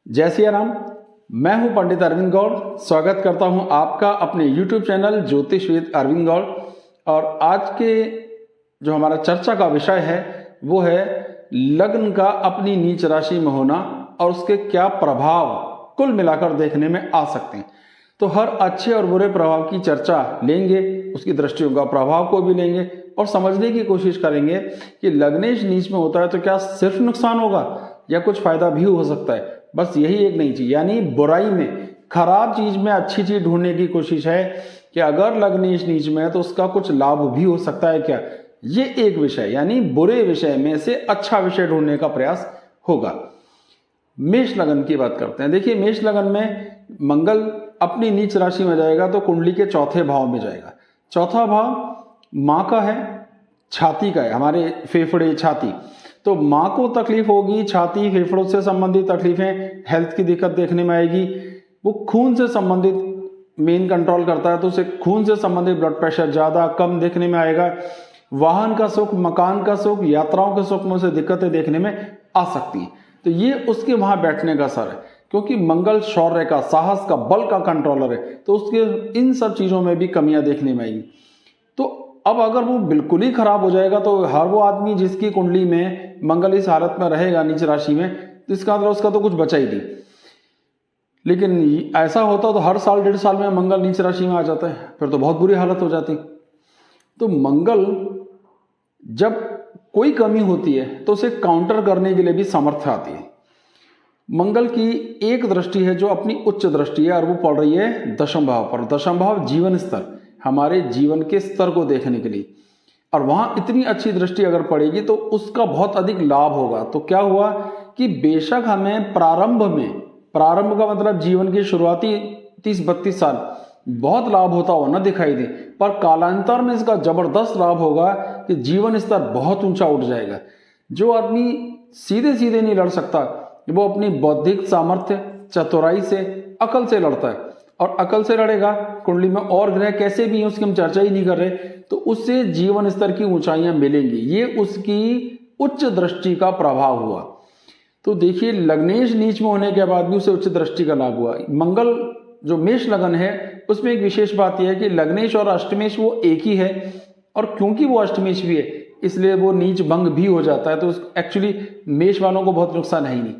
जय सिया राम। मैं हूं पंडित अरविंद गौड़। स्वागत करता हूं आपका अपने YouTube चैनल ज्योतिष विद अरविंद गौड़। और आज के जो हमारा चर्चा का विषय है वो है लग्न का अपनी नीच राशि में होना और उसके क्या प्रभाव कुल मिलाकर देखने में आ सकते हैं। तो हर अच्छे और बुरे प्रभाव की चर्चा लेंगे, उसकी दृष्टियों का प्रभाव को भी लेंगे और समझने की कोशिश करेंगे कि लग्नेश नीच में होता है तो क्या सिर्फ नुकसान होगा या कुछ फायदा भी हो सकता है। बस यही एक नई चीज, यानी बुराई में, खराब चीज में अच्छी चीज ढूंढने की कोशिश है कि अगर लग्नेश नीच में है तो उसका कुछ लाभ भी हो सकता है क्या। ये एक विषय, यानी बुरे विषय में से अच्छा विषय ढूंढने का प्रयास होगा। मेष लगन की बात करते हैं। देखिए, मेष लगन में मंगल अपनी नीच राशि में जाएगा तो कुंडली के चौथे भाव में जाएगा। चौथा भाव माँ का है, छाती का है, हमारे फेफड़े, छाती। तो माँ को तकलीफ होगी, छाती फेफड़ों से संबंधित तकलीफें, हेल्थ की दिक्कत देखने में आएगी। वो खून से संबंधित मेन कंट्रोल करता है तो उसे खून से संबंधित ब्लड प्रेशर ज्यादा कम देखने में आएगा। वाहन का सुख, मकान का सुख, यात्राओं के सुख में उसे दिक्कतें देखने में आ सकती हैं। तो ये उसके वहां बैठने का असर है, क्योंकि मंगल शौर्य का, साहस का, बल का कंट्रोलर है, तो उसके इन सब चीजों में भी कमियां देखने में आएगी। तो अब अगर वो बिल्कुल ही खराब हो जाएगा तो हर वो आदमी जिसकी कुंडली में मंगल इस हालत में रहेगा नीच राशि में, तो इसका मतलब उसका तो कुछ बचा ही नहीं। लेकिन ऐसा होता तो हर साल 1.5 साल में मंगल नीच राशि में आ जाता है, फिर तो बहुत बुरी हालत हो जाती। तो मंगल जब कोई कमी होती है तो उसे काउंटर करने के लिए भी समर्थ आती है। मंगल की एक दृष्टि है जो अपनी उच्च दृष्टि है और वो पड़ रही है दशम भाव पर। दशम भाव जीवन स्तर, हमारे जीवन के स्तर को देखने के लिए, और वहां इतनी अच्छी दृष्टि अगर पड़ेगी तो उसका बहुत अधिक लाभ होगा। तो क्या हुआ कि बेशक हमें प्रारंभ का मतलब जीवन की शुरुआती 30-32 साल बहुत लाभ होता हुआ न दिखाई दे, पर कालांतर में इसका जबरदस्त लाभ होगा कि जीवन स्तर बहुत ऊंचा उठ जाएगा। जो आदमी सीधे सीधे नहीं लड़ सकता, वो अपनी बौद्धिक सामर्थ्य, चतुराई से, अकल से लड़ता है, और अकल से लड़ेगा। कुंडली में और ग्रह कैसे भी हैं उसकी हम चर्चा ही नहीं कर रहे, तो उससे जीवन स्तर की ऊंचाइयां मिलेंगी। ये उसकी उच्च दृष्टि का प्रभाव हुआ। तो देखिए, लग्नेश नीच में होने के बाद भी उसे उच्च दृष्टि का लाभ हुआ। मंगल जो मेष लगन है उसमें एक विशेष बात यह है कि लग्नेश और अष्टमेश वो एक ही है, और क्योंकि वो अष्टमेश भी है इसलिए वो नीच भंग भी हो जाता है। तो एक्चुअली मेष वालों को बहुत नुकसान है ही नहीं।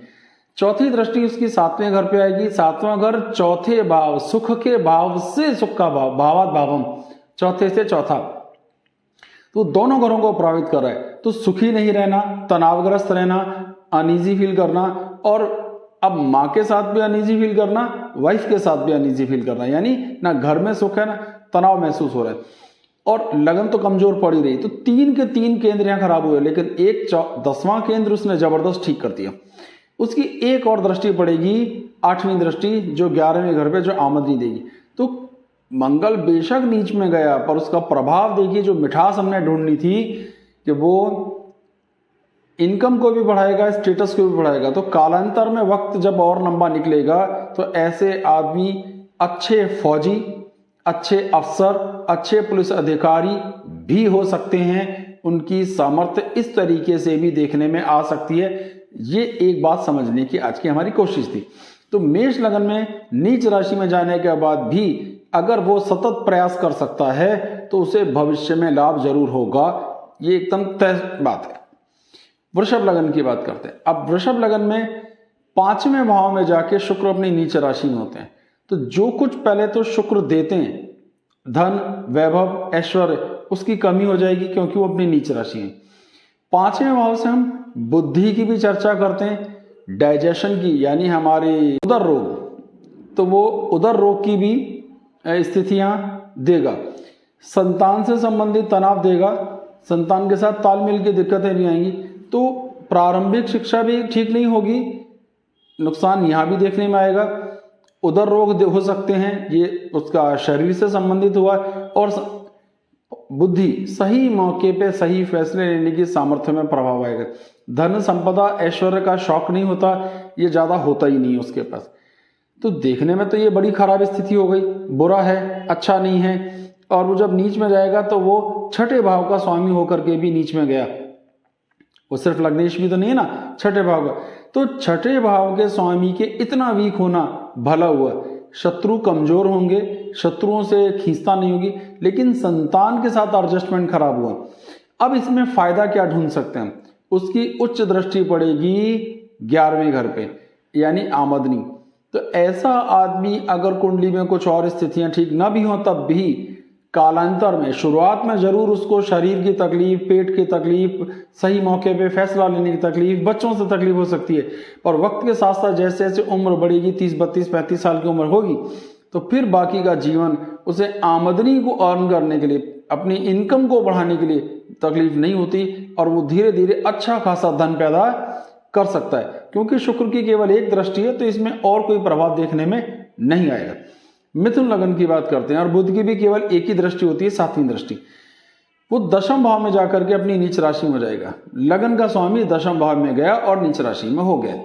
चौथी दृष्टि उसकी 7वें घर पे आएगी। 7वां घर चौथे भाव, सुख के भाव से सुख का भाव, भावात भावम, चौथे से चौथा, तो दोनों घरों को प्रभावित कर रहा है। तो सुखी नहीं रहना, तनावग्रस्त रहना, अनईजी फील करना, और अब माँ के साथ भी अनईजी फील करना, वाइफ के साथ भी अनईजी फील करना, यानी ना घर में सुख है ना तनाव महसूस हो रहा है, और लगन तो कमजोर पड़ी रही। तो 3 के 3 केंद्र यहाँ खराब हुए, लेकिन एक 10वां केंद्र उसने जबरदस्त ठीक कर दिया। उसकी एक और दृष्टि पड़ेगी, 8वीं दृष्टि, जो 11वें घर पे जो आमदनी देगी। तो मंगल बेशक नीच में गया पर उसका प्रभाव देखिए, जो मिठास हमने ढूंढनी थी कि वो इनकम को भी बढ़ाएगा, स्टेटस को भी बढ़ाएगा। तो कालांतर में वक्त जब और लंबा निकलेगा तो ऐसे आदमी अच्छे फौजी, अच्छे अफसर, अच्छे पुलिस अधिकारी भी हो सकते हैं। उनकी सामर्थ्य इस तरीके से भी देखने में आ सकती है। ये एक बात समझने की आज की हमारी कोशिश थी। तो मेष लगन में नीच राशि में जाने के बाद भी अगर वो सतत प्रयास कर सकता है तो उसे भविष्य में लाभ जरूर होगा। ये एकदम तय बात है। वृषभ लगन की बात करते हैं। अब वृषभ लगन में 5वें भाव में जाके शुक्र अपनी नीच राशि में होते हैं। तो जो कुछ पहले तो शुक्र देते हैं, धन, वैभव, ऐश्वर्य, उसकी कमी हो जाएगी क्योंकि वो अपनी नीच राशि है। 5वें भाव से हम बुद्धि की भी चर्चा करते हैं, डाइजेशन की, यानी हमारे उदर रोग, तो वो उदर रोग की भी स्थितियां देगा। संतान से संबंधित तनाव देगा, संतान के साथ तालमेल की दिक्कतें भी आएंगी। तो प्रारंभिक शिक्षा भी ठीक नहीं होगी, नुकसान यहां भी देखने में आएगा। उदर रोग हो सकते हैं, ये उसका शरीर से संबंधित हुआ। और बुद्धि, सही मौके पे सही फैसले लेने की सामर्थ्य में प्रभाव आएगा। धन, संपदा, ऐश्वर्य का शौक नहीं होता, ये ज्यादा होता ही नहीं उसके पास। तो देखने में तो ये बड़ी खराब स्थिति हो गई, बुरा है, अच्छा नहीं है। और वो जब नीच में जाएगा तो वो 6ठे भाव का स्वामी होकर के भी नीच में गया। वो सिर्फ लग्नेश भी तो नहीं है ना, 6ठे भाव का। तो छठे भाव के स्वामी के इतना वीक होना भला हुआ। शत्रु कमजोर होंगे, शत्रुओं से खींचता नहीं होगी, लेकिन संतान के साथ एडजस्टमेंट खराब हुआ। अब इसमें फायदा क्या ढूंढ सकते हैं? उसकी उच्च दृष्टि पड़ेगी 11वें घर पे, यानी आमदनी। तो ऐसा आदमी अगर कुंडली में कुछ और स्थितियां ठीक ना भी हो, तब भी कालांतर में, शुरुआत में जरूर उसको शरीर की तकलीफ, पेट की तकलीफ, सही मौके पे फैसला लेने की तकलीफ, बच्चों से तकलीफ हो सकती है, पर वक्त के साथ साथ जैसे जैसे उम्र बढ़ेगी, 30, 32, 35 साल की उम्र होगी, तो फिर बाकी का जीवन उसे आमदनी को अर्न करने के लिए, अपनी इनकम को बढ़ाने के लिए तकलीफ नहीं होती और वो धीरे धीरे अच्छा खासा धन पैदा कर सकता है। क्योंकि शुक्र की केवल एक दृष्टि है, तो इसमें और कोई प्रभाव देखने में नहीं आएगा। मिथुन लगन की बात करते हैं, और बुध की भी केवल एक ही दृष्टि होती है, 7वीं दृष्टि। वो दशम भाव में जाकर के अपनी नीच राशि में जाएगा। लगन का स्वामी दशम भाव में गया और नीच राशि में हो गया।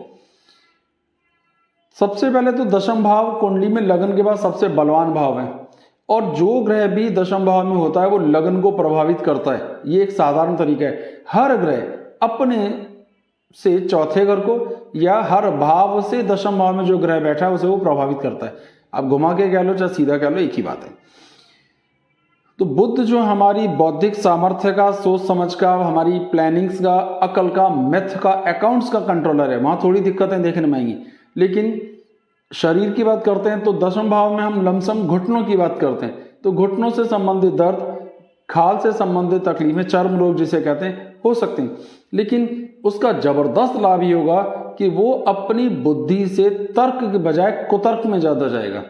सबसे पहले तो दशम भाव कुंडली में लगन के बाद सबसे बलवान भाव है, और जो ग्रह भी दशम भाव में होता है वो लगन को प्रभावित करता है। ये एक साधारण तरीका है। हर ग्रह अपने से चौथे घर को या हर भाव से दशम भाव में जो ग्रह बैठा है उसे वो प्रभावित करता है। आप घुमा के कह लो चाहे सीधा कह लो, एक ही बात है। तो बुध जो हमारी बौद्धिक सामर्थ्य का, सोच समझ का, हमारी प्लानिंग्स का, अकल का, मैथ का, अकाउंट्स का कंट्रोलर है, वहां थोड़ी दिक्कतें देखने में आएंगी। लेकिन शरीर की बात करते हैं तो दशम भाव में हम लमसम घुटनों की बात करते हैं, तो घुटनों से संबंधित दर्द, खाल से संबंधित तकलीफें, चर्म रोग जिसे कहते हैं, हो सकते हैं। लेकिन उसका जबरदस्त लाभ ये होगा कि वो अपनी बुद्धि से तर्क के बजाय कुतर्क में ज्यादा जाएगा,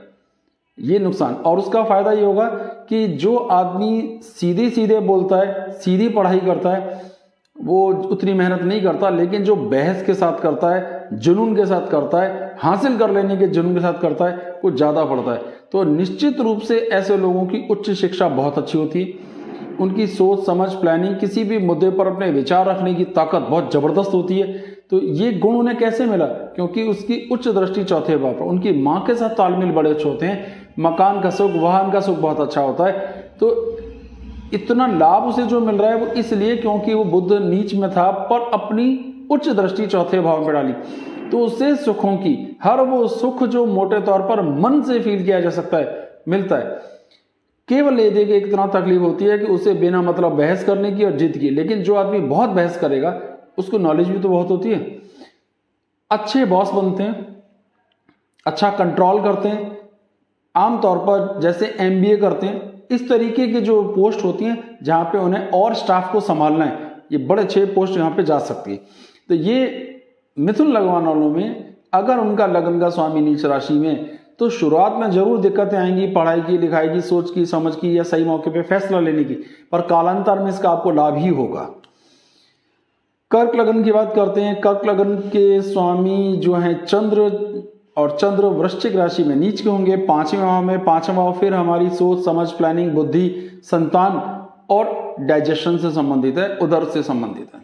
ये नुकसान। और उसका फायदा ये होगा कि जो आदमी सीधे सीधे बोलता है, सीधी पढ़ाई करता है, वो उतनी मेहनत नहीं करता, लेकिन जो बहस के साथ करता है, जुनून के साथ करता है, हासिल कर लेने के जुनून के साथ करता है, वो ज्यादा पढ़ता है। तो निश्चित रूप से ऐसे लोगों की उच्च शिक्षा बहुत अच्छी होती है। उनकी सोच समझ, प्लानिंग, किसी भी मुद्दे पर अपने विचार रखने की ताकत बहुत जबरदस्त होती है। तो ये गुण उन्हें कैसे मिला? क्योंकि उसकी उच्च दृष्टि चौथे भाव पर, उनकी माँ के साथ तालमेल बड़े अच्छे होते हैं, मकान का सुख, वाहन का सुख बहुत अच्छा होता है। तो इतना लाभ उसे जो मिल रहा है वो इसलिए क्योंकि वो बुध नीच में था, पर अपनी उच्च दृष्टि चौथे भाव में डाली, तो उसे सुखों की, हर वो सुख जो मोटे तौर पर मन से फील किया जा सकता है, मिलता है। केवल ये देखिए एक तरह तकलीफ होती है कि उसे बिना मतलब बहस करने की और जिद की। लेकिन जो आदमी बहुत बहस करेगा उसको नॉलेज भी तो बहुत होती है, अच्छे बॉस बनते हैं, अच्छा कंट्रोल करते हैं, आमतौर पर जैसे एमबीए करते हैं, इस तरीके की जो पोस्ट होती हैं जहां पे उन्हें और स्टाफ को संभालना है, ये बड़े अच्छे पोस्ट यहाँ पे जा सकती है। तो ये मिथुन लगवाने वालों में अगर उनका लगन का स्वामी नीच राशि में, तो शुरुआत में जरूर दिक्कतें आएंगी, पढ़ाई की, लिखाई की, सोच की, समझ की, या सही मौके पे फैसला लेने की, पर कालांतर में इसका आपको लाभ ही होगा। कर्क लगन की बात करते हैं। कर्क लगन के स्वामी जो है चंद्र, और चंद्र वृश्चिक राशि में नीच के होंगे 5वें भाव में। 5वां भाव फिर हमारी सोच समझ, प्लानिंग, बुद्धि, संतान और डाइजेशन से संबंधित है, उदर से संबंधित है।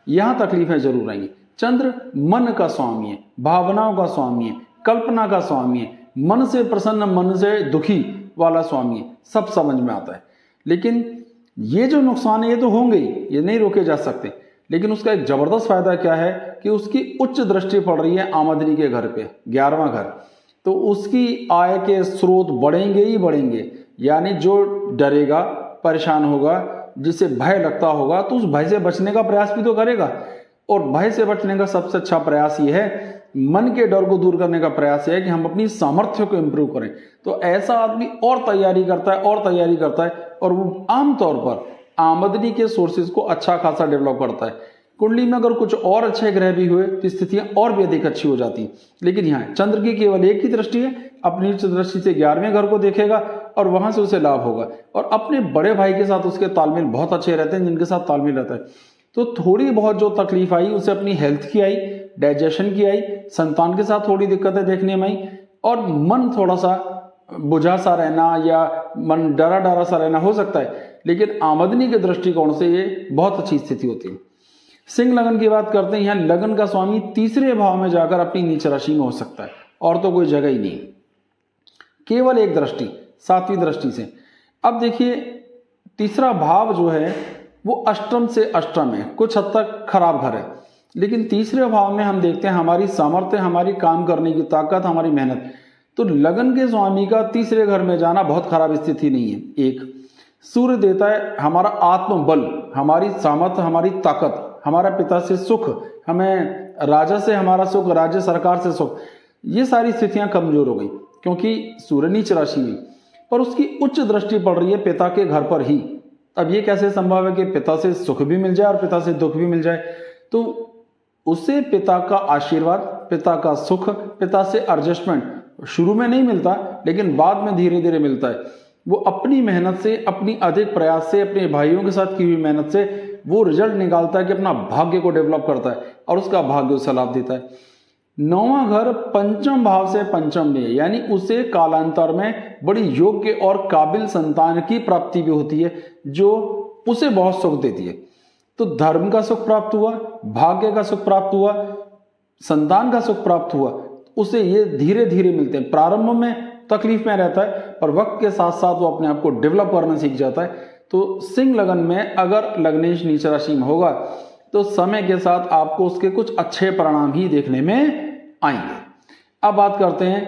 यहां तकलीफें जरूर आएंगी। चंद्र मन का स्वामी है, भावनाओं का स्वामी है, कल्पना का स्वामी है, मन से प्रसन्न, मन से दुखी वाला स्वामी है, सब समझ में आता है। लेकिन ये जो नुकसान है ये तो होंगे ही, ये नहीं रोके जा सकते। लेकिन उसका एक जबरदस्त फायदा क्या है कि उसकी उच्च दृष्टि पड़ रही है आमदनी के घर पे, 11वां घर। तो उसकी आय के स्रोत बढ़ेंगे ही बढ़ेंगे। यानी जो डरेगा, परेशान होगा, जिसे भय लगता होगा, तो उस भय से बचने का प्रयास भी तो करेगा। और भय से बचने का सबसे अच्छा प्रयास ये है, मन के डर को दूर करने का प्रयास है कि हम अपनी सामर्थ्य को इंप्रूव करें। तो ऐसा आदमी और तैयारी करता है और तैयारी करता है, और वो आमतौर पर आमदनी के सोर्सेज को अच्छा खासा डेवलप करता है। कुंडली में अगर कुछ और अच्छे ग्रह भी हुए तो स्थितियां और भी अधिक अच्छी हो जाती। लेकिन यहाँ चंद्र की केवल एक ही दृष्टि है, अपनी उच्च दृष्टि से 11वें घर को देखेगा और वहां से उसे लाभ होगा। और अपने बड़े भाई के साथ उसके तालमेल बहुत अच्छे रहते हैं, जिनके साथ तालमेल रहता है। तो थोड़ी बहुत जो तकलीफ आई उसे अपनी हेल्थ की आई, डाइजेशन की आई, संतान के साथ थोड़ी दिक्कतें देखने में आई, और मन थोड़ा सा बुझा सा रहना या मन डरा डरा सा रहना हो सकता है। लेकिन आमदनी के दृष्टिकोण से ये बहुत अच्छी स्थिति होती है। सिंह लगन की बात करते हैं। यहाँ लगन का स्वामी 3रे भाव में जाकर अपनी नीच राशि में हो सकता है, और तो कोई जगह ही नहीं, केवल एक दृष्टि, 7वीं दृष्टि से। अब देखिए 3रा भाव जो है वो अष्टम से अष्टम है, कुछ हद तक खराब घर है। लेकिन तीसरे भाव में हम देखते हैं हमारी सामर्थ्य, हमारी काम करने की ताकत, हमारी मेहनत। तो लगन के स्वामी का तीसरे घर में जाना बहुत खराब स्थिति नहीं है। एक सूर्य देता है हमारा आत्मबल, हमारी सामर्थ्य, हमारी ताकत, हमारा पिता से सुख, हमें राजा से हमारा सुख, राज्य सरकार से सुख। ये सारी स्थितियां कमजोर हो गई क्योंकि सूर्य नीच राशि में, पर उसकी उच्च दृष्टि पड़ रही है पिता के घर पर ही। अब ये कैसे संभव है कि पिता से सुख भी मिल जाए और पिता से दुख भी मिल जाए? तो उसे पिता का आशीर्वाद, पिता का सुख, पिता से एडजस्टमेंट शुरू में नहीं मिलता, लेकिन बाद में धीरे धीरे मिलता है। वो अपनी मेहनत से, अपनी अधिक प्रयास से, अपने भाइयों के साथ की हुई मेहनत से वो रिजल्ट निकालता है कि अपना भाग्य को डेवलप करता है और उसका भाग्य उसे लाभ देता है। नौवां घर पंचम भाव से पंचम में, यानी उसे कालांतर में बड़ी योग्य और काबिल संतान की प्राप्ति भी होती है जो उसे बहुत सुख देती है। तो धर्म का सुख प्राप्त हुआ, भाग्य का सुख प्राप्त हुआ, संतान का सुख प्राप्त हुआ, उसे ये धीरे धीरे मिलते हैं। प्रारंभ में तकलीफ में रहता है, पर वक्त के साथ साथ वो अपने आप को डेवलप करना सीख जाता है। तो सिंह लगन में अगर लग्नेश नीच राशि में होगा तो समय के साथ आपको उसके कुछ अच्छे परिणाम ही देखने में आएंगे। अब बात करते हैं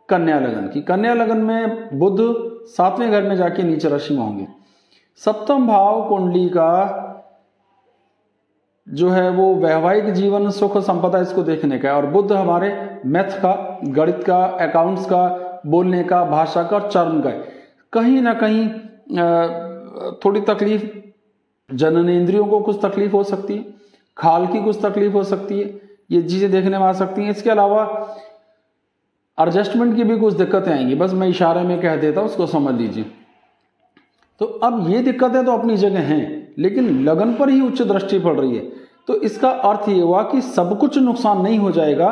कन्या लगन की। कन्या लगन में बुध 7वें घर में जाके नीच राशि में होंगे। सप्तम भाव कुंडली का जो है वो वैवाहिक जीवन, सुख, संपदा, इसको देखने का है। और बुध हमारे मैथ का, गणित का, अकाउंट्स का, बोलने का, भाषा का और चर्म का है। कहीं ना कहीं थोड़ी तकलीफ, जननेंद्रियों को कुछ तकलीफ हो सकती है, खाल की कुछ तकलीफ हो सकती है, ये चीजें देखने में आ सकती हैं। इसके अलावा एडजस्टमेंट की भी कुछ दिक्कतें आएंगी, बस मैं इशारे में कह देता हूं, उसको समझ लीजिए। तो अब ये दिक्कतें तो अपनी जगह हैं, लेकिन लगन पर ही उच्च दृष्टि पड़ रही है। तो इसका अर्थ ये हुआ कि सब कुछ नुकसान नहीं हो जाएगा,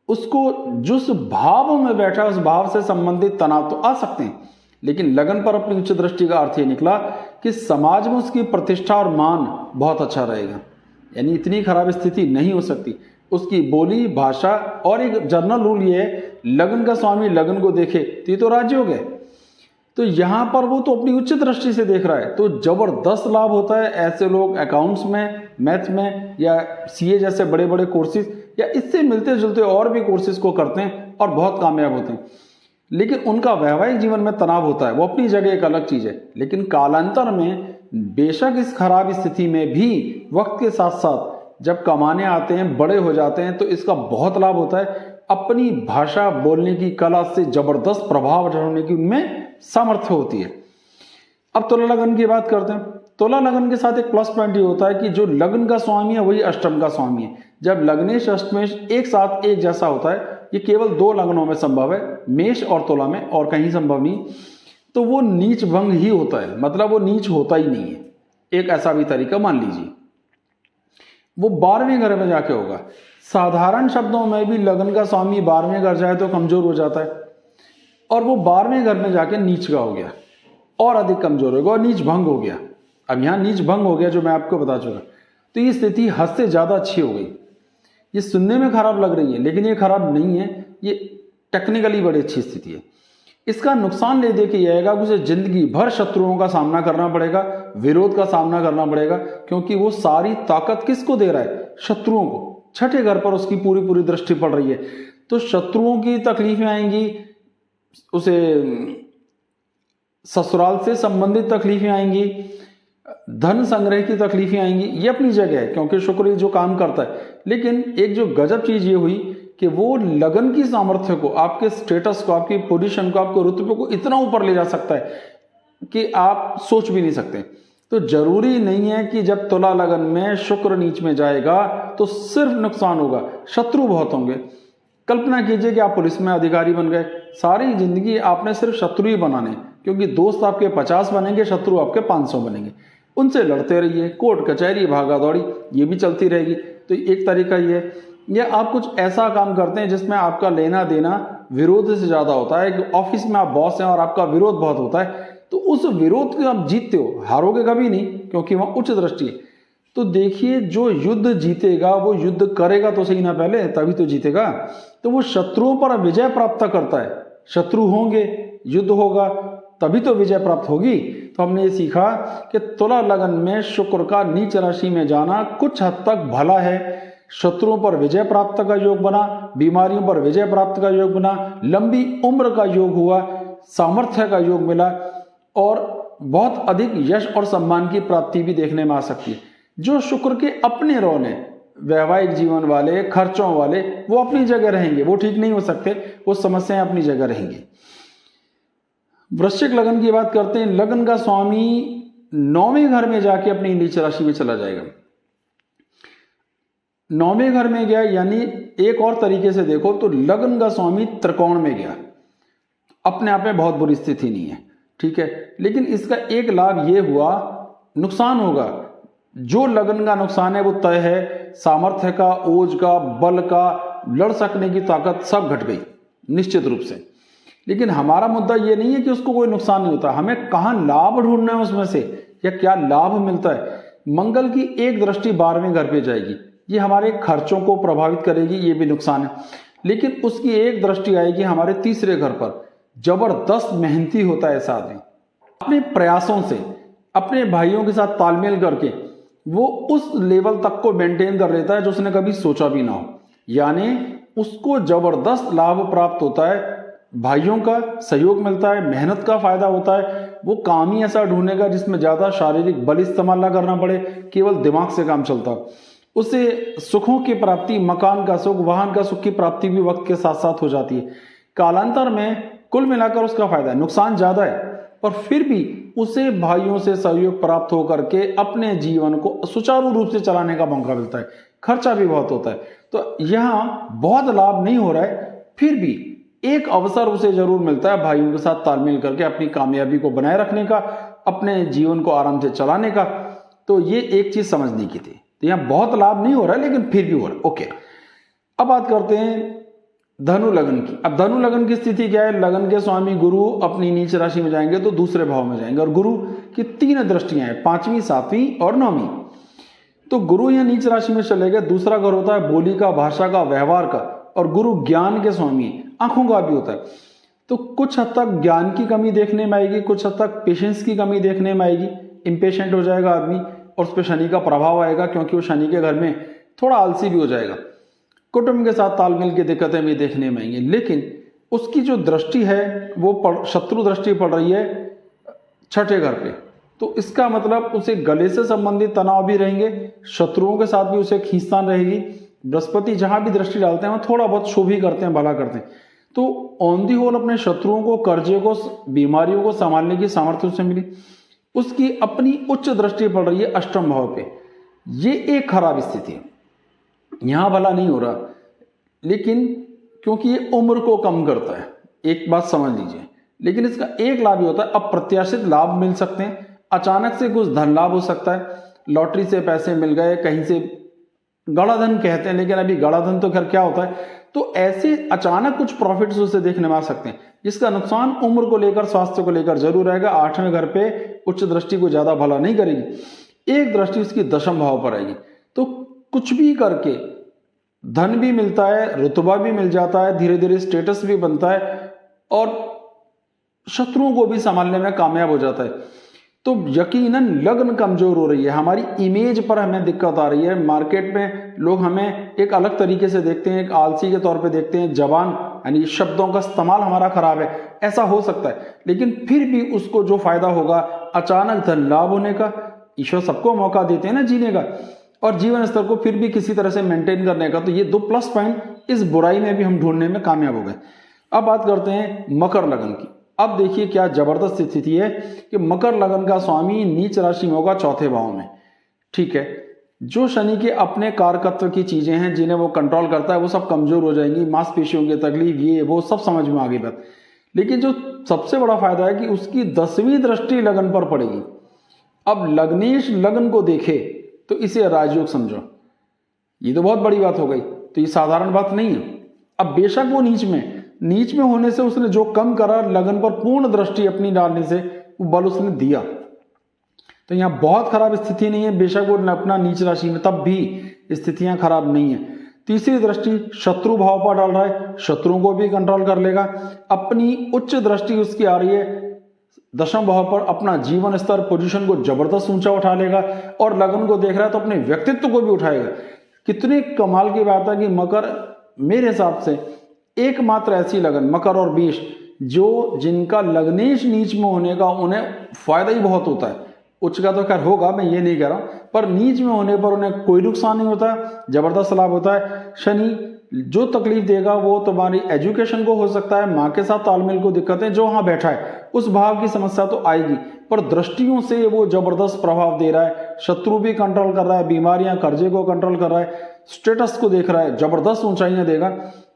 उसको जिस भाव में बैठा उस भाव से संबंधित तनाव तो आ सकते हैं, लेकिन लगन पर अपनी उच्च दृष्टि का अर्थ ये निकला कि समाज में उसकी प्रतिष्ठा और मान बहुत अच्छा रहेगा, यानी इतनी खराब स्थिति नहीं हो सकती। उसकी बोली, भाषा, और एक जनरल रूल ये है, लगन का स्वामी लगन को देखे तो ये तो राज्य हो गए। तो यहां पर वो तो अपनी उच्च दृष्टि से देख रहा है, तो जबरदस्त लाभ होता है। ऐसे लोग अकाउंट्स में, मैथ में या सीए जैसे बड़े बड़े कोर्सेज या इससे मिलते जुलते और भी कोर्सेज को करते हैं और बहुत कामयाब होते हैं। लेकिन उनका वैवाहिक जीवन में तनाव होता है, वो अपनी जगह एक अलग चीज है। लेकिन कालांतर में बेशक इस खराब स्थिति में भी वक्त के साथ साथ जब कमाने आते हैं, बड़े हो जाते हैं, तो इसका बहुत लाभ होता है। अपनी भाषा बोलने की कला से जबरदस्त प्रभाव छोड़ने की उनमें सामर्थ्य होती है। अब तुला लगन की बात करते हैं। तुला लगन के साथ एक प्लस पॉइंट ये होता है कि जो लगन का स्वामी है वही अष्टम का स्वामी है। जब लग्नेश अष्टमेश एक साथ एक जैसा होता है, ये केवल 2 लग्नों में संभव है, मेष और तुला में, और कहीं संभव नहीं, तो वो नीच भंग ही होता है, मतलब वो नीच होता ही नहीं है। एक ऐसा भी तरीका मान लीजिए, वो 12वें घर में जाके होगा। साधारण शब्दों में भी लगन का स्वामी 12वें घर जाए तो कमजोर हो जाता है, और वो 12वें घर में जाके नीच का हो गया और अधिक कमजोर होगा और नीच भंग हो गया। अब यहां नीच भंग हो गया जो मैं आपको बता चुका, तो ये स्थिति हद से ज्यादा अच्छी हो गई। ये सुनने में खराब लग रही है, लेकिन ये खराब नहीं है, ये टेक्निकली बड़ी अच्छी स्थिति है। इसका नुकसान ले दे के यह आएगा कि उसे जिंदगी भर शत्रुओं का सामना करना पड़ेगा, विरोध का सामना करना पड़ेगा, क्योंकि वो सारी ताकत किसको दे रहा है? शत्रुओं को। 6ठे घर पर उसकी पूरी पूरी दृष्टि पड़ रही है, तो शत्रुओं की तकलीफें आएंगी, उसे ससुराल से संबंधित तकलीफें आएंगी, धन संग्रह की तकलीफें आएंगी। ये अपनी जगह है क्योंकि शुक्र जो काम करता है। लेकिन एक जो गजब चीज ये हुई कि वो लगन की सामर्थ्य को, आपके स्टेटस को, आपकी पोजीशन को, आपके रुतबे को इतना ऊपर ले जा सकता है कि आप सोच भी नहीं सकते। तो जरूरी नहीं है कि जब तुला लगन में शुक्र नीच में जाएगा तो सिर्फ नुकसान होगा, शत्रु बहुत होंगे। कल्पना कीजिए कि आप पुलिस में अधिकारी बन गए, सारी जिंदगी आपने सिर्फ शत्रु ही बनाने, क्योंकि दोस्त आपके 50 बनेंगे, शत्रु आपके 500 बनेंगे। उनसे लड़ते रहिए, कोर्ट कचहरी भागा दौड़ी ये भी चलती रहेगी। तो एक तरीका ये है, या आप कुछ ऐसा काम करते हैं जिसमें आपका लेना देना विरोध से ज्यादा होता है। कि ऑफिस में आप बॉस हैं और आपका विरोध बहुत होता है, तो उस विरोध को आप जीतते हो, हारोगे कभी नहीं, क्योंकि वहां उच्च दृष्टि है। तो देखिए, जो युद्ध जीतेगा वो युद्ध करेगा तो सही ना पहले, तभी तो जीतेगा। तो वो शत्रुओं पर विजय प्राप्त करता है। शत्रु होंगे, युद्ध होगा, तभी तो विजय प्राप्त होगी। तो हमने ये सीखा कि तुला लगन में शुक्र का नीच राशि में जाना कुछ हद तक भला है। शत्रुओं पर विजय प्राप्त का योग बना, बीमारियों पर विजय प्राप्त का योग बना, लंबी उम्र का योग हुआ, सामर्थ्य का योग मिला और बहुत अधिक यश और सम्मान की प्राप्ति भी देखने में आ सकती है। जो शुक्र के अपने रौने वैवाहिक जीवन वाले, खर्चों वाले, वो अपनी जगह रहेंगे, वो ठीक नहीं हो सकते, वो समस्याएं अपनी जगह रहेंगी। वृश्चिक लगन की बात करते हैं। लगन का स्वामी 9वें घर में जाके अपनी नीच राशि में चला जाएगा। 9वें घर में गया यानी एक और तरीके से देखो तो लगन का स्वामी त्रिकोण में गया। अपने आप में बहुत बुरी स्थिति नहीं है, ठीक है, लेकिन इसका एक लाभ ये हुआ, नुकसान होगा। जो लगन का नुकसान है वो तय है, सामर्थ्य का, ओज का, बल का, लड़ सकने की ताकत सब घट गई निश्चित रूप से। लेकिन हमारा मुद्दा ये नहीं है कि उसको कोई नुकसान नहीं होता, हमें कहाँ लाभ ढूंढना है उसमें से, या क्या लाभ मिलता है। मंगल की एक दृष्टि 12वें घर पे जाएगी, ये हमारे खर्चों को प्रभावित करेगी, ये भी नुकसान है। लेकिन उसकी एक दृष्टि आएगी हमारे तीसरे घर पर। जबरदस्त मेहनती होता है ऐसा आदमी, अपने प्रयासों से अपने भाइयों के साथ तालमेल करके वो उस लेवल तक को मेंटेन कर लेता है जो उसने कभी सोचा भी ना हो। यानी उसको जबरदस्त लाभ प्राप्त होता है, भाइयों का सहयोग मिलता है, मेहनत का फायदा होता है। वो काम ही ऐसा ढूंढेगा जिसमें ज्यादा शारीरिक बल इस्तेमाल ना करना पड़े, केवल दिमाग से काम चलता। उसे सुखों की प्राप्ति, मकान का सुख, वाहन का सुख की प्राप्ति भी वक्त के साथ साथ हो जाती है। कालांतर में कुल मिलाकर उसका फायदा है, नुकसान ज्यादा है, पर फिर भी उसे भाइयों से सहयोग प्राप्त होकर के अपने जीवन को सुचारू रूप से चलाने का मौका मिलता है। खर्चा भी बहुत होता है, तो यहाँ बहुत लाभ नहीं हो रहा है, फिर भी एक अवसर उसे जरूर मिलता है भाइयों के साथ तालमेल करके अपनी कामयाबी को बनाए रखने का, अपने जीवन को आराम से चलाने का। तो ये एक चीज समझने की थी। तो यहाँ बहुत लाभ नहीं हो रहा है, लेकिन फिर भी हो रहा है। ओके, अब बात करते हैं धनु लगन की। अब धनु लगन की स्थिति क्या है? लगन के स्वामी गुरु अपनी नीच राशि में जाएंगे तो दूसरे भाव में जाएंगे, और गुरु की 3 दृष्टियां हैं, 5वीं, 7वीं और 9वीं। तो गुरु या नीच राशि में चले गए। दूसरा घर होता है बोली का, भाषा का, व्यवहार का, और गुरु ज्ञान के स्वामी, आंखों का भी होता है। तो कुछ हद तक ज्ञान की कमी देखने में आएगी, कुछ हद तक पेशेंस की कमी देखने में आएगी, इंपेशेंट हो जाएगा आदमी, और उस पर शनि का प्रभाव आएगा क्योंकि वो शनि के घर में थोड़ा आलसी भी हो जाएगा। कुटुंब के साथ तालमेल की दिक्कतें भी देखने में आएंगी। लेकिन उसकी जो दृष्टि है वो शत्रु दृष्टि पड़ रही है 6ठे घर पे, तो इसका मतलब उसे गले से संबंधित तनाव भी रहेंगे, शत्रुओं के साथ भी उसे खींचतान रहेगी। बृहस्पति जहां भी दृष्टि डालते हैं वहां थोड़ा बहुत शुभ ही करते हैं, भला करते हैं। तो ऑन दी होल अपने शत्रुओं को, कर्जे को, बीमारियों को संभालने की सामर्थ्य उसे मिली। उसकी अपनी उच्च दृष्टि पड़ रही है 8वें भाव पे। ये एक खराब स्थिति है, यहां भला नहीं हो रहा, लेकिन क्योंकि ये उम्र को कम करता है, एक बात समझ लीजिए। लेकिन इसका एक लाभ ही होता है, अप्रत्याशित लाभ मिल सकते हैं, अचानक से कुछ धन लाभ हो सकता है, लॉटरी से पैसे मिल गए, कहीं से गड़ा धन कहते हैं, लेकिन अभी गड़ा धन तो खैर क्या होता है। तो ऐसे अचानक कुछ प्रॉफिट्स उसे देखने में आ सकते हैं, जिसका नुकसान उम्र को लेकर, स्वास्थ्य को लेकर जरूर रहेगा। 8वें घर पे उच्च दृष्टि को ज्यादा भला नहीं करेगी, एक दृष्टि उसकी 10वें भाव पर आएगी। तो कुछ भी करके धन भी मिलता है, रुतबा भी मिल जाता है, धीरे धीरे स्टेटस भी बनता है, और शत्रुओं को भी संभालने में कामयाब हो जाता है। तो यकीनन लगन कमजोर हो रही है, हमारी इमेज पर हमें दिक्कत आ रही है। मार्केट में लोग हमें एक अलग तरीके से देखते हैं, एक आलसी के तौर पे देखते हैं, जबान यानी शब्दों का इस्तेमाल हमारा खराब है, ऐसा हो सकता है। लेकिन फिर भी उसको जो फायदा होगा अचानक धन लाभ होने का, ईश्वर सबको मौका देते हैं ना जीने का, और जीवन स्तर को फिर भी किसी तरह से मेंटेन करने का। तो ये 2 प्लस पॉइंट इस बुराई में भी हम ढूंढने में कामयाब हो गए। अब बात करते हैं मकर लगन की। अब देखिए क्या जबरदस्त स्थिति है कि मकर लगन का स्वामी नीच राशि में होगा 4थे भाव में, ठीक है। जो शनि के अपने कारकत्व की चीजें हैं जिन्हें वो कंट्रोल करता है वो सब कमजोर हो जाएंगी, मांसपेशियों की तकलीफ, ये वो सब समझ में आ गई बात। लेकिन जो सबसे बड़ा फायदा है कि उसकी 10वीं दृष्टि लगन पर पड़ेगी। अब लग्नेश लगन को देखे तो इसे राजयोग समझो, ये तो बहुत बड़ी बात हो गई। तो ये साधारण बात नहीं है। अब बेशक वो नीच में होने से उसने जो कम करा, लगन पर पूर्ण दृष्टि अपनी डालने से वो बल उसने दिया। तो यहाँ बहुत खराब स्थिति नहीं है, बेशक वो अपना नीच राशि में, तब भी स्थितियां खराब नहीं है। तीसरी दृष्टि शत्रु भाव पर डाल रहा है, शत्रुओं को भी कंट्रोल कर लेगा। अपनी उच्च दृष्टि उसकी आ रही है दशम भाव पर अपना जीवन स्तर पोजीशन को जबरदस्त ऊंचा उठा लेगा, और लगन को देख रहा है तो अपने व्यक्तित्व को भी उठाएगा। कितनी कमाल की बात है कि मकर मेरे हिसाब से एकमात्र ऐसी लगन, मकर और मेष, जो जिनका लग्नेश नीच में होने का उन्हें फायदा ही बहुत होता है। उच्च का तो खैर होगा, मैं ये नहीं कह रहा, पर नीच में होने पर उन्हें कोई नुकसान नहीं होता है, जबरदस्त लाभ होता है। शनि जो तकलीफ देगा वो तुम्हारी एजुकेशन को हो सकता है, माँ के साथ तालमेल को दिक्कतें, जो वहाँ बैठा है उस भाव की समस्या तो आएगी, पर दृष्टियों से वो जबरदस्त प्रभाव दे रहा है। शत्रु भी कंट्रोल कर रहा है, बीमारियां, कर्जे को कंट्रोल कर रहा है, स्टेटस को देख रहा है, जबरदस्त ऊंचाइयां देगा।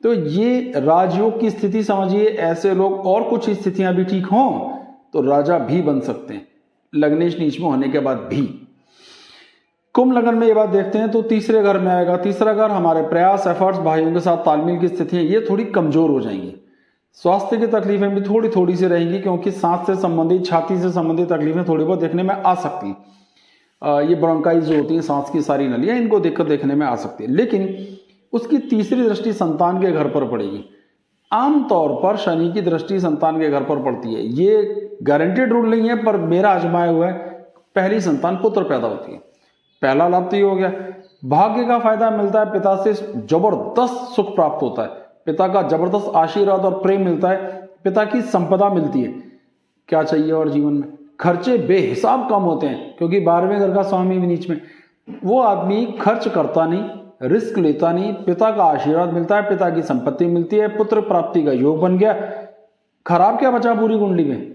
तो ये राजयोग की स्थिति समझिए। ऐसे लोग और कुछ स्थितियां भी ठीक हों तो राजा भी बन सकते हैं, लग्नेश नीच में होने के बाद भी। कुंभ लगन में ये बात देखते हैं तो तीसरे घर में आएगा। तीसरा घर हमारे प्रयास, एफर्ट्स, भाइयों के साथ तालमेल की स्थितियां ये थोड़ी कमजोर हो जाएंगी। स्वास्थ्य की तकलीफें भी थोड़ी थोड़ी सी रहेंगी, क्योंकि सांस से संबंधित, छाती से संबंधित तकलीफें थोड़ी बहुत देखने में आ सकती हैं। ये ब्रोंकाइज जो होती हैं, सांस की सारी नलियां, इनको दिक्कत देखने में आ सकती है। लेकिन उसकी तीसरी दृष्टि संतान के घर पर पड़ेगी। आमतौर पर शनि की दृष्टि संतान के घर पर पड़ती है, ये गारंटेड रूल नहीं है, पर मेरा आजमाया हुआ है। पहली संतान पुत्र पैदा होती है, पहला लाभ तो ये हो गया। भाग्य का फायदा मिलता है, पिता से जबरदस्त सुख प्राप्त होता है, पिता का जबरदस्त आशीर्वाद और प्रेम मिलता है, पिता की संपदा मिलती है। क्या चाहिए और जीवन में? खर्चे बेहिसाब कम होते हैं, क्योंकि 12वें घर का स्वामी भी नीच में। वो आदमी खर्च करता नहीं, रिस्क लेता नहीं, पिता का आशीर्वाद मिलता है, पिता की संपत्ति मिलती है, पुत्र प्राप्ति का योग बन गया। खराब क्या बचा पूरी कुंडली में?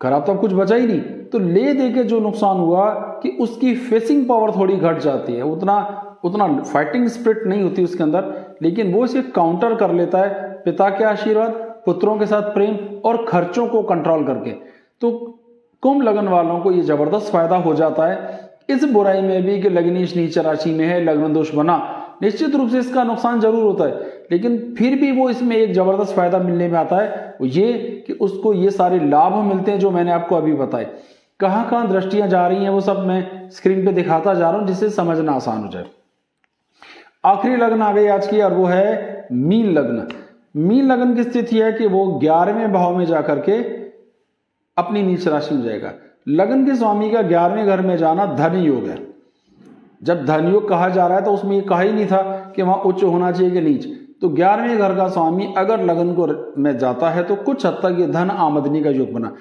खराब तो कुछ बचा ही नहीं। तो ले दे के जो नुकसान हुआ कि उसकी फेसिंग पावर थोड़ी घट जाती है, उतना फाइटिंग स्पिरिट नहीं होती उसके अंदर, लेकिन वो इसे काउंटर कर लेता है पिता के आशीर्वाद, पुत्रों के साथ प्रेम और खर्चों को कंट्रोल करके। तो कुंभ लगन वालों को ये जबरदस्त फायदा हो जाता है इस बुराई में भी कि लग्नेश नीच राशि में है, लग्न दोष बना। निश्चित रूप से इसका नुकसान जरूर होता है, लेकिन फिर भी वो इसमें एक जबरदस्त फायदा मिलने में आता है, वो ये कि उसको ये सारे लाभ मिलते हैं जो मैंने आपको अभी बताए। कहाँ कहाँ दृष्टियां जा रही हैं वो सब मैं स्क्रीन पे दिखाता जा रहा हूं, जिससे समझना आसान हो जाए। आखिरी लग्न आ गई आज की, और वो है मीन लग्न। मीन लग्न की स्थिति है कि वो 11वें भाव में जाकर के अपनी नीच राशि में जाएगा। लग्न के स्वामी का 11वें घर में जाना धन योग है। जब धन योग कहा जा रहा है तो उसमें ये कहा ही नहीं था कि वहां उच्च होना चाहिए कि नीच। तो 11वें घर का स्वामी अगर लग्न को में जाता है तो कुछ हद तक ये धन आमदनी का योग बना।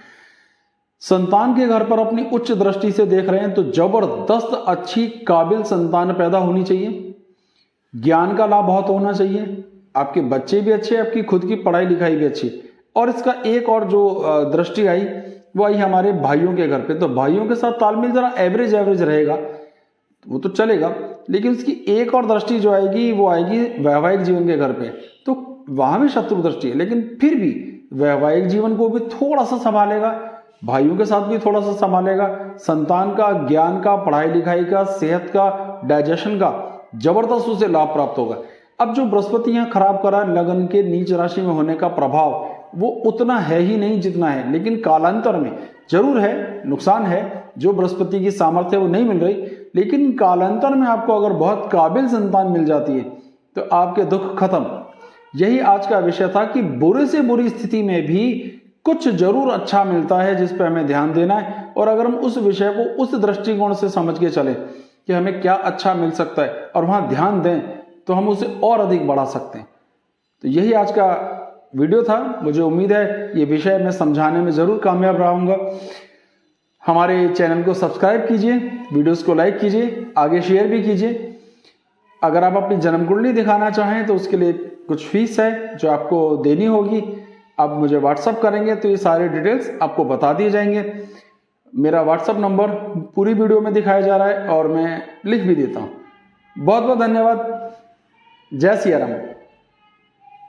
संतान के घर पर अपनी उच्च दृष्टि से देख रहे हैं तो जबरदस्त अच्छी काबिल संतान पैदा होनी चाहिए, ज्ञान का लाभ बहुत होना चाहिए, आपके बच्चे भी अच्छे, आपकी खुद की पढ़ाई लिखाई भी अच्छी। और इसका एक और जो दृष्टि आई वो आई हमारे भाइयों के घर पे। तो भाइयों के साथ तालमेल जरा एवरेज रहेगा, वो तो चलेगा, लेकिन उसकी एक और दृष्टि जो आएगी वो आएगी वैवाहिक जीवन के घर पे। तो वहां भी शत्रु दृष्टि है, लेकिन फिर भी वैवाहिक जीवन को भी थोड़ा सा संभालेगा, भाइयों के साथ भी थोड़ा सा संभालेगा, संतान का, ज्ञान का, पढ़ाई लिखाई का, सेहत का, डाइजेशन का जबरदस्त उसे लाभ प्राप्त होगा। अब जो बृहस्पति यहाँ खराब करा लगन के नीच राशि में होने का प्रभाव वो उतना है ही नहीं जितना है, लेकिन कालांतर में जरूर है, नुकसान है। जो बृहस्पति की सामर्थ्य वो नहीं मिल रही, लेकिन कालांतर में आपको अगर बहुत काबिल संतान मिल जाती है तो आपके दुख खत्म। यही आज का विषय था कि बुरे से बुरी स्थिति में भी कुछ जरूर अच्छा मिलता है जिस पर हमें ध्यान देना है। और अगर हम उस विषय को उस दृष्टिकोण से समझ के चले कि हमें क्या अच्छा मिल सकता है और वहां ध्यान दें तो हम उसे और अधिक बढ़ा सकते हैं। तो यही आज का वीडियो था। मुझे उम्मीद है ये विषय मैं समझाने में जरूर कामयाब रहूंगा। हमारे चैनल को सब्सक्राइब कीजिए, वीडियोस को लाइक कीजिए, आगे शेयर भी कीजिए। अगर आप अपनी जन्म कुंडली दिखाना चाहें तो उसके लिए कुछ फीस है जो आपको देनी होगी। आप मुझे व्हाट्सअप करेंगे तो ये सारे डिटेल्स आपको बता दिए जाएंगे। मेरा व्हाट्सअप नंबर पूरी वीडियो में दिखाया जा रहा है और मैं लिख भी देता हूँ। बहुत बहुत धन्यवाद। जय सिया राम।